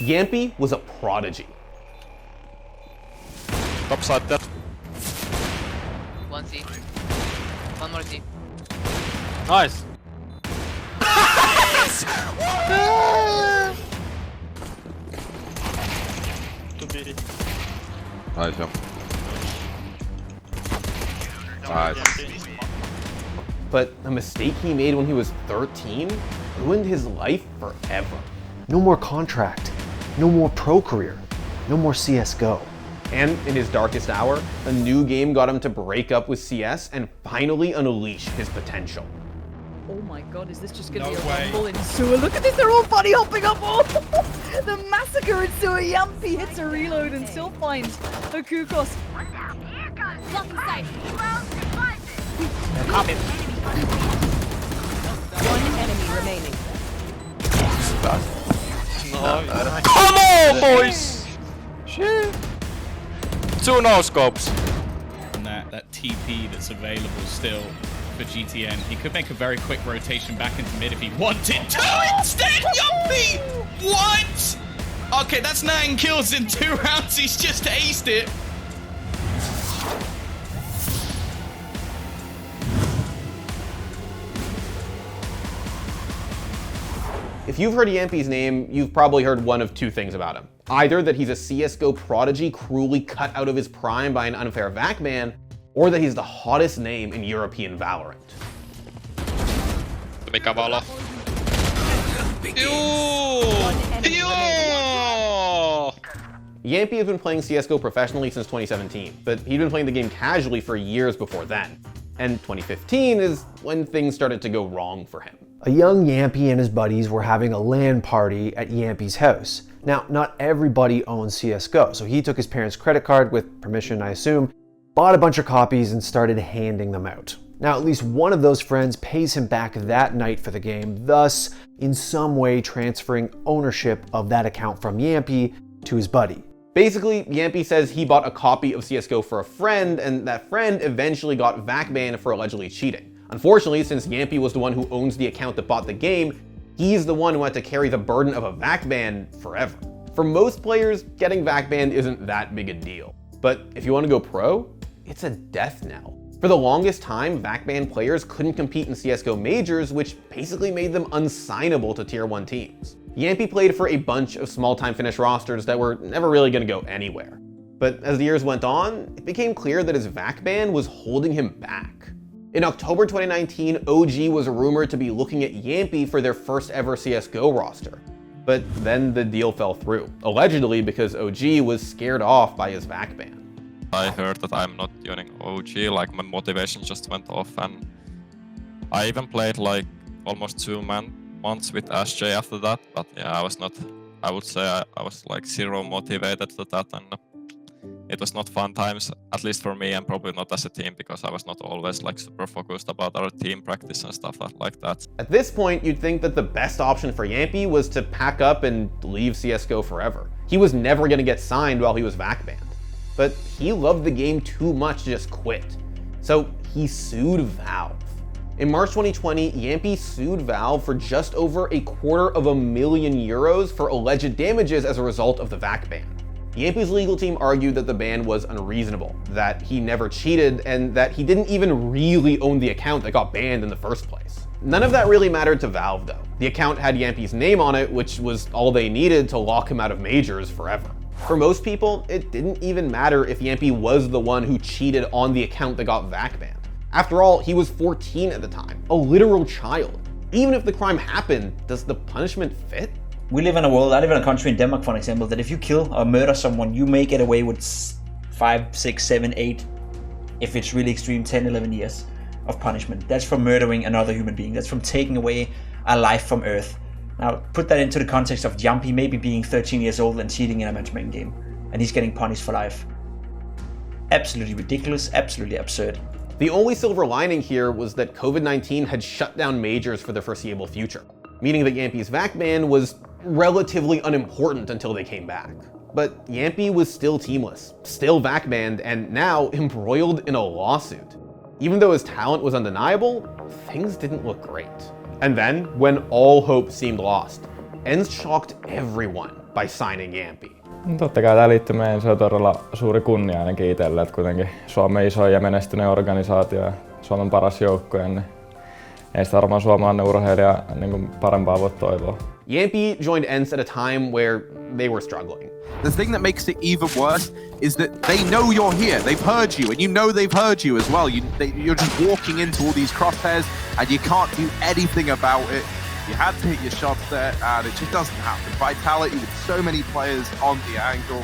Jamppi was a prodigy. Top side dead. One C. One more C. Nice. Nice jump. Nice. But a mistake he made when he was 13 ruined his life forever. No more contract, no more pro career, no more CSGO. And in his darkest hour, a new game got him to break up with CS and finally unleash his potential. Oh my god, is this just gonna be a rumble in sewer? Look at this, they're all bunny hopping up. Oh, the massacre in sewer. Jamppi hits a reload and still finds the Kukos. One enemy remaining. Come on, boys! Shit. 2 no-scopes. And that TP that's available still for GTN. He could make a very quick rotation back into mid if he wanted to instead, Jamppi! What? Okay, that's 9 kills in 2 rounds. He's just aced it. If you've heard Jamppi's name, you've probably heard one of 2 things about him. Either that he's a CSGO prodigy cruelly cut out of his prime by an unfair VAC ban, or that he's the hottest name in European Valorant. Mikä valo? Jamppi has been playing CSGO professionally since 2017, but he'd been playing the game casually for years before then. And 2015 is when things started to go wrong for him. A young Jamppi and his buddies were having a LAN party at Jamppi's house. Now, not everybody owns CSGO, so he took his parents' credit card, with permission I assume, bought a bunch of copies and started handing them out. Now, at least one of those friends pays him back that night for the game, thus in some way transferring ownership of that account from Jamppi to his buddy. Basically, Jamppi says he bought a copy of CSGO for a friend, and that friend eventually got VAC banned for allegedly cheating. Unfortunately, since Jamppi was the one who owns the account that bought the game, he's the one who had to carry the burden of a VAC ban forever. For most players, getting VAC banned isn't that big a deal. But if you want to go pro, it's a death knell. For the longest time, VAC banned players couldn't compete in CSGO majors, which basically made them unsignable to tier 1 teams. Jamppi played for a bunch of small-time Finnish rosters that were never really going to go anywhere. But as the years went on, it became clear that his VAC ban was holding him back. In October 2019, OG was rumored to be looking at Jamppi for their first ever CSGO roster. But then the deal fell through, allegedly because OG was scared off by his VAC ban. I heard that I'm not joining OG, like my motivation just went off, and I even played like almost 2 months with SJ after that, but yeah, I would say I was like 0 motivated to that, and it was not fun times, at least for me, and probably not as a team, because I was not always like super focused about our team practice and stuff like that. At this point, you'd think that the best option for Jamppi was to pack up and leave CSGO forever. He was never going to get signed while he was VAC banned. But he loved the game too much to just quit. So he sued Valve. In March 2020, Jamppi sued Valve for just over €250,000 for alleged damages as a result of the VAC ban. Jamppi's legal team argued that the ban was unreasonable, that he never cheated, and that he didn't even really own the account that got banned in the first place. None of that really mattered to Valve though. The account had Jamppi's name on it, which was all they needed to lock him out of majors forever. For most people, it didn't even matter if Jamppi was the one who cheated on the account that got VAC banned. After all, he was 14 at the time, a literal child. Even if the crime happened, does the punishment fit? We live in a world, I live in a country in Denmark, for example, that if you kill or murder someone, you may get away with 5, 6, 7, 8, if it's really extreme, 10, 11 years of punishment. That's for murdering another human being. That's from taking away a life from Earth. Now, put that into the context of Jamppi maybe being 13 years old and cheating in a matchmaking game, and he's getting punished for life. Absolutely ridiculous, absolutely absurd. The only silver lining here was that COVID-19 had shut down majors for the foreseeable future, meaning that Jamppi's VAC ban was relatively unimportant until they came back. But Jamppi was still teamless, still VAC banned, and now embroiled in a lawsuit. Even though his talent was undeniable, things didn't look great. And then, when all hope seemed lost, Ence shocked everyone by signing Jamppi. Totta kai tämä liittyy meidän, se on todella suuri kunnia ainakin itselle, että kuitenkin Suomen iso ja menestyneen organisaatio ja Suomen paras joukkue, niin ei sitä varmaan suomalainen urheilija niin parempaa voi toivoa. Jamppi joined Ence at a time where they were struggling. The thing that makes it even worse is that they know you're here. They've heard you, and you know they've heard you as well. You're just walking into all these crosshairs, and you can't do anything about it. You had to hit your shots there, and it just doesn't happen. Vitality with so many players on the angle,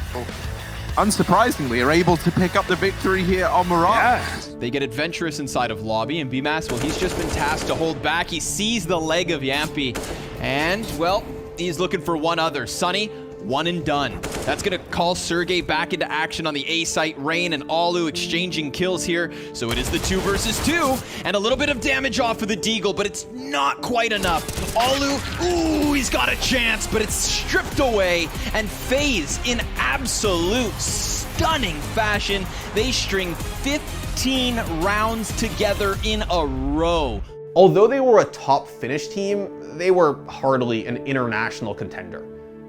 unsurprisingly, are able to pick up the victory here on Mirage. Yeah. They get adventurous inside of lobby, and BMAS, well, he's just been tasked to hold back. He sees the leg of Jamppi, and, well, he's looking for one other. Sunny, one and done. That's gonna call Sergey back into action on the A site. Rain and Alu exchanging kills here. So it is the 2 versus 2, and a little bit of damage off of the Deagle, but it's not quite enough. Alu, ooh, he's got a chance, but it's stripped away, and FaZe in absolute stunning fashion. They string 15 rounds together in a row. Although they were a top Finnish team, they were hardly an international contender.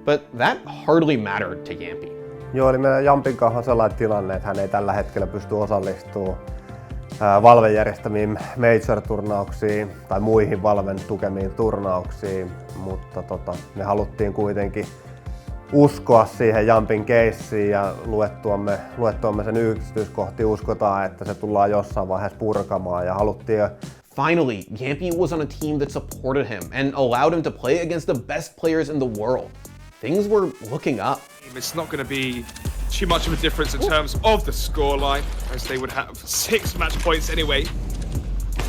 But that hardly mattered to Jamppi. Joo, eli meidän Jampin kanssa on sellainen tilanne, että hän ei tällä hetkellä pysty osallistumaan Valven järjestämiin Major-turnauksiin tai muihin Valven tukemiin turnauksiin, mutta me haluttiin kuitenkin uskoa siihen Jampin keissiin ja luettuamme sen yksityiskohtiin uskotaan, että se tullaan jossain vaiheessa purkamaan ja haluttiin. Finally, Jamppi was on a team that supported him and allowed him to play against the best players in the world. Things were looking up. It's not going to be too much of a difference in terms of the scoreline, as they would have 6 match points anyway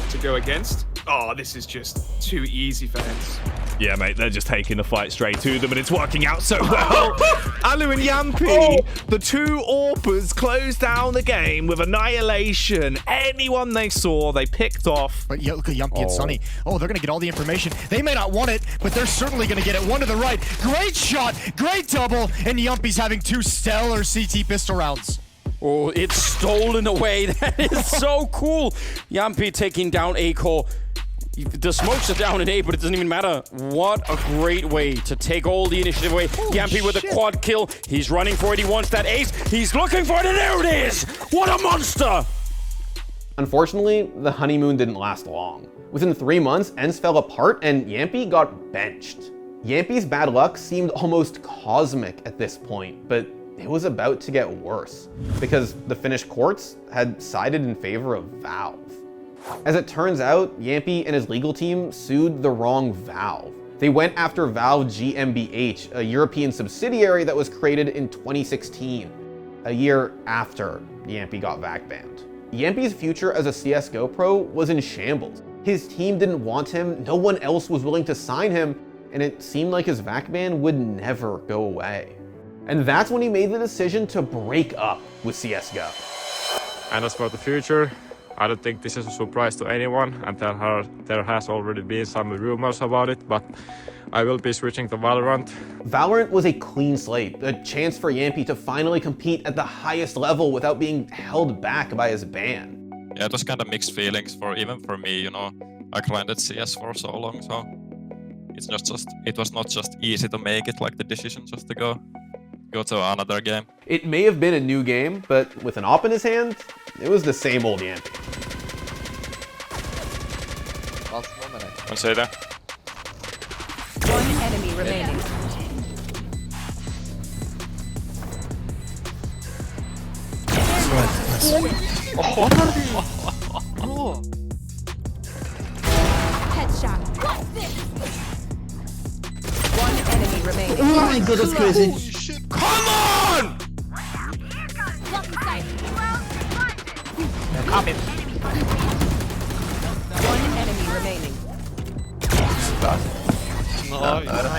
to go against. Oh, this is just too easy for Ence. Yeah, mate, they're just taking the fight straight to them, and it's working out so well. Alu and Jamppi, the 2 AWPers closed down the game with annihilation. Anyone they saw, they picked off. But yeah, look at Jamppi and Sunny. Oh, they're going to get all the information. They may not want it, but they're certainly going to get it. One to the right. Great shot, great double, and Jamppi's having 2 stellar CT pistol rounds. Oh, it's stolen away. That is so cool. Jamppi taking down Coull. The smokes are down in A, but it doesn't even matter. What a great way to take all the initiative away. Jamppi with a quad kill. He's running for it. He wants that ace. He's looking for it, and there it is. What a monster. Unfortunately, the honeymoon didn't last long. Within 3 months, Ence fell apart and Jamppi got benched. Jamppi's bad luck seemed almost cosmic at this point, but it was about to get worse because the Finnish courts had sided in favor of Valve. As it turns out, Jamppi and his legal team sued the wrong Valve. They went after Valve GmbH, a European subsidiary that was created in 2016, a year after Jamppi got VAC banned. Jamppi's future as a CSGO pro was in shambles. His team didn't want him, no one else was willing to sign him, and it seemed like his VAC ban would never go away. And that's when he made the decision to break up with CSGO. And as for the future, I don't think this is a surprise to anyone, and there has already been some rumors about it, but I will be switching to Valorant. Valorant was a clean slate, a chance for Jamppi to finally compete at the highest level without being held back by his ban. Yeah, it was kind of mixed feelings even for me, you know. I grinded CS for so long, so it was not just easy to make it, like the decision just to go to another game. It may have been a new game, but with an op in his hand, it was the same old Jamppi. One say that. 1 enemy remaining. Headshot. 1 enemy remaining. Oh my god, that's crazy. Come on! Copy. 1 enemy remaining.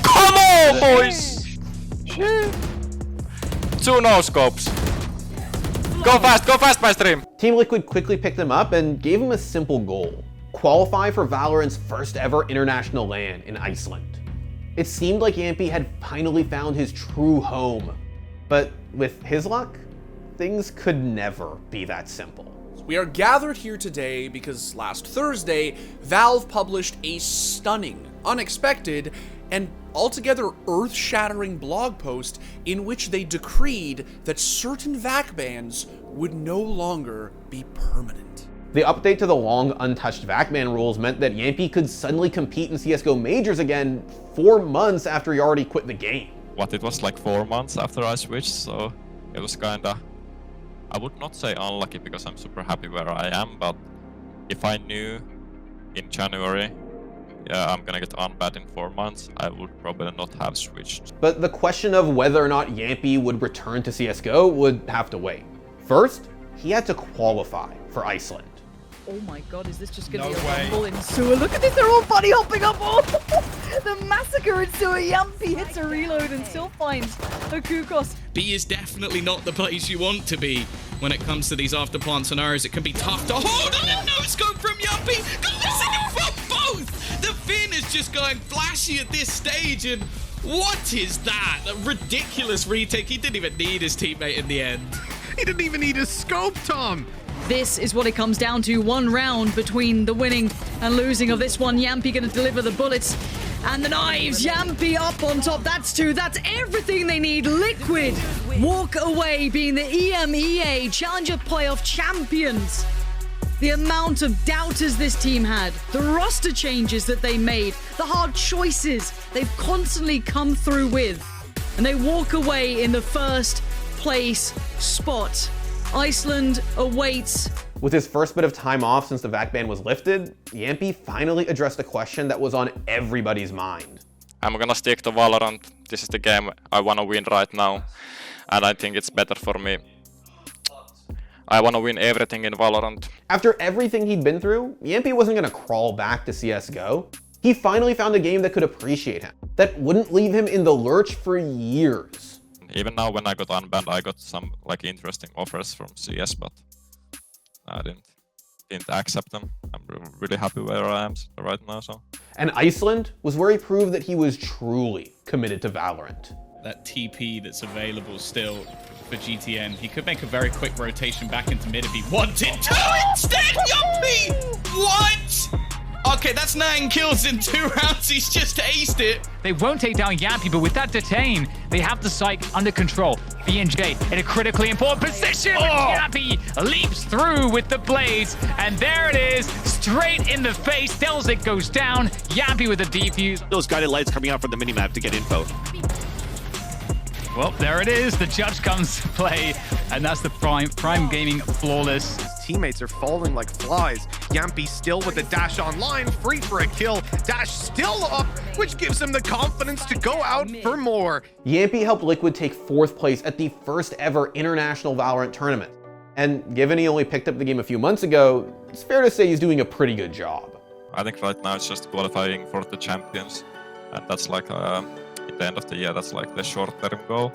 Come on, boys! 2 no-scopes. Go fast, my stream! Team Liquid quickly picked him up and gave him a simple goal: qualify for Valorant's first ever international LAN in Iceland. It seemed like Jamppi had finally found his true home, but with his luck, things could never be that simple. We are gathered here today because last Thursday, Valve published a stunning, unexpected, and altogether earth-shattering blog post in which they decreed that certain VAC bans would no longer be permanent. The update to the long untouched VAC ban rules meant that Jamppi could suddenly compete in CSGO majors again 4 months after he already quit the game. What, it was like 4 months after I switched, so it was kinda, I would not say unlucky because I'm super happy where I am, but if I knew in January, yeah, I'm gonna get unbanned in 4 months, I would probably not have switched. But the question of whether or not Jamppi would return to CSGO would have to wait. First, he had to qualify for Iceland. Oh my god, is this just going to be a rumble in sewer? Look at this, they're all bunny hopping up. Oh, the massacre in sewer. Jamppi hits a reload and still finds the Kukos. B is definitely not the place you want to be when it comes to these after plant scenarios. It can be tough to hold on and no scope from Jamppi. Go for both. The Finn is just going flashy at this stage, and what is that? A ridiculous retake. He didn't even need his teammate in the end. He didn't even need his scope, Tom. This is what it comes down to. 1 round between the winning and losing of this one. Jamppi going to deliver the bullets and the knives. Jamppi up on top. That's 2. That's everything they need. Liquid walk away being the EMEA Challenger Playoff champions. The amount of doubters this team had, the roster changes that they made, the hard choices they've constantly come through with. And they walk away in the first place spot. Iceland awaits. With his first bit of time off since the VAC ban was lifted, Jamppi finally addressed a question that was on everybody's mind. I'm gonna stick to Valorant. This is the game I wanna win right now, and I think it's better for me. I wanna win everything in Valorant. After everything he'd been through, Jamppi wasn't gonna crawl back to CSGO. He finally found a game that could appreciate him, that wouldn't leave him in the lurch for years. Even now when I got unbanned, I got some like interesting offers from CS, but I didn't accept them. I'm really happy where I am right now. So. And Iceland was where he proved that he was truly committed to Valorant. That TP that's available still for GTN. He could make a very quick rotation back into mid if he wanted to. Instead, Jamppi! What? Okay, that's 9 kills in 2 rounds. He's just aced it. They won't take down Jamppi, but with that detain, they have the site under control. B&J in a critically important position. Jamppi leaps through with the blades, and there it is, straight in the face. Delzik goes down. Jamppi with a defuse. Those guided lights coming out from the minimap to get info. Well, there it is. The judge comes to play, and that's the Prime Gaming flawless. His teammates are falling like flies. Jamppi still with the dash online, free for a kill. Dash still up, which gives him the confidence to go out for more. Jamppi helped Liquid take 4th place at the first ever international Valorant tournament. And given he only picked up the game a few months ago, it's fair to say he's doing a pretty good job. I think right now it's just qualifying for the champions, and that's like at the end of the year, that's like the short-term goal.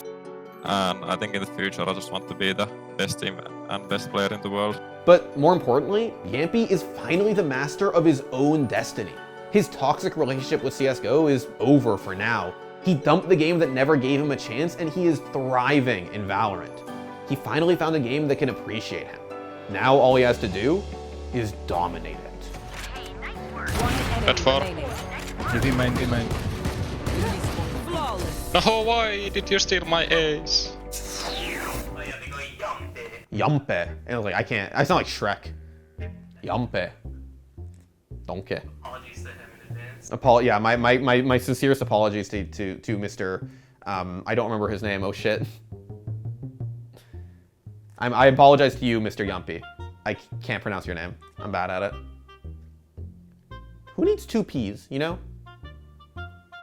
And I think in the future, I just want to be the best team and best player in the world. But more importantly, Jamppi is finally the master of his own destiny. His toxic relationship with CSGO is over for now. He dumped the game that never gave him a chance, and he is thriving in Valorant. He finally found a game that can appreciate him. Now all he has to do is dominate it. That far. Main. No, why did you steal my ace? Jamppi. And I was like, I can't. I sound like Shrek. Jamppi. Donkey. Yeah, my sincerest apologies to Mr. I don't remember his name. Oh shit. I apologize to you, Mr. Jamppi. I can't pronounce your name. I'm bad at it. Who needs 2 P's, you know?